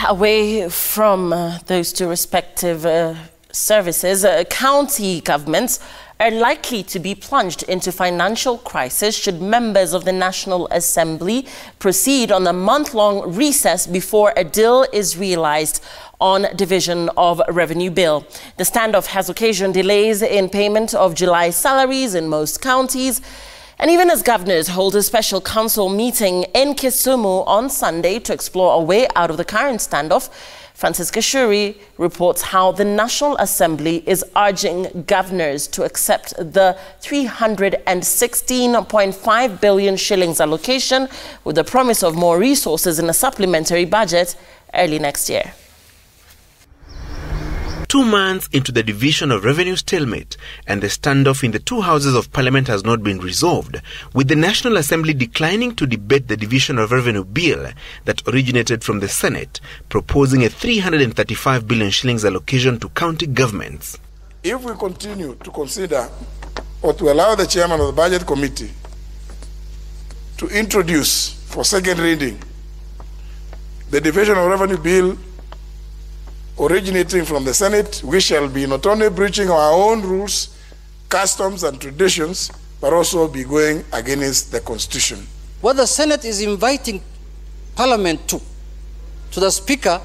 away from those two respective services, county governments are likely to be plunged into financial crisis should members of the National Assembly proceed on a month-long recess before a deal is realized on division of revenue bill. The standoff has occasioned delays in payment of July salaries in most counties. And even as governors hold a special council meeting in Kisumu on Sunday to explore a way out of the current standoff, Francis Gashuri reports how the National Assembly is urging governors to accept the 316.5 billion shillings allocation with the promise of more resources in a supplementary budget early next year. 2 months into the division of revenue stalemate, and the standoff in the two houses of parliament has not been resolved, with the National Assembly declining to debate the division of revenue bill that originated from the Senate, proposing a 335 billion shillings allocation to county governments. If we continue to consider or to allow the chairman of the budget committee to introduce for second reading the division of revenue bill originating from the Senate, we shall be not only breaching our own rules, customs and traditions, but also be going against the Constitution. What the Senate is inviting Parliament to the Speaker,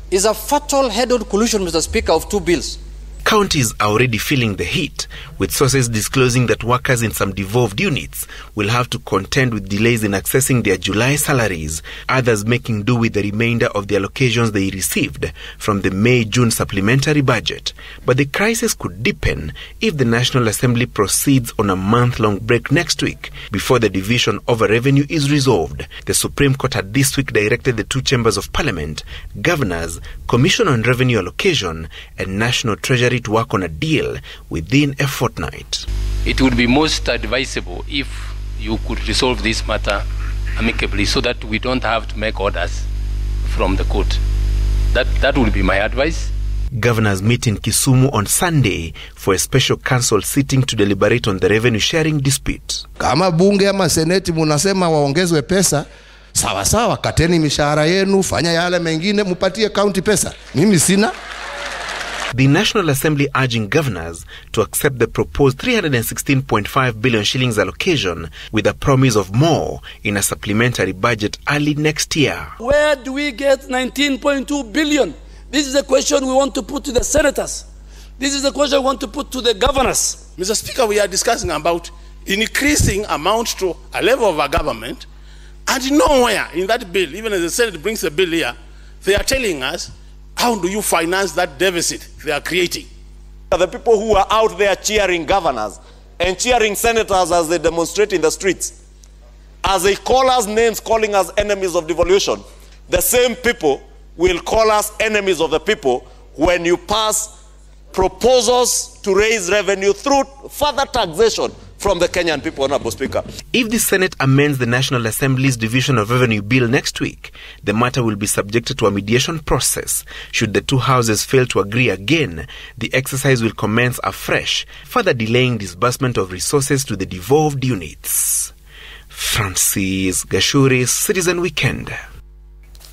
is a fatal head-on collusion, Mr. Speaker, of two bills. Counties are already feeling the heat, with sources disclosing that workers in some devolved units will have to contend with delays in accessing their July salaries, others making do with the remainder of the allocations they received from the May-June supplementary budget. But the crisis could deepen if the National Assembly proceeds on a month-long break next week before the division over revenue is resolved. The Supreme Court had this week directed the two chambers of Parliament, governors, Commission on Revenue Allocation, and National Treasury to work on a deal within a fortnight. It would be most advisable if you could resolve this matter amicably so that we don't have to make orders from the court. That would be my advice. Governors meet in Kisumu on Sunday for a special council sitting to deliberate on the revenue sharing dispute. Kama bunge ama seneti munasema waongezwe pesa, sawa sawa, kateni mishahara yenu, fanya yale mengine, mupatie county pesa. Mimi sina. The National Assembly urging governors to accept the proposed 316.5 billion shillings allocation with a promise of more in a supplementary budget early next year. Where do we get 19.2 billion? This is the question we want to put to the senators. This is the question we want to put to the governors. Mr. Speaker, we are discussing about increasing amount to a level of our government, and nowhere in that bill, even as the Senate brings a bill here, they are telling us, how do you finance that deficit they are creating? The people who are out there cheering governors and cheering senators as they demonstrate in the streets, as they call us names, calling us enemies of devolution, the same people will call us enemies of the people when you pass proposals to raise revenue through further taxation from the Kenyan people, Honorable Speaker. If the Senate amends the National Assembly's division of revenue bill next week, the matter will be subjected to a mediation process. Should the two houses fail to agree again, the exercise will commence afresh, further delaying disbursement of resources to the devolved units. Francis Gashuri, Citizen Weekend.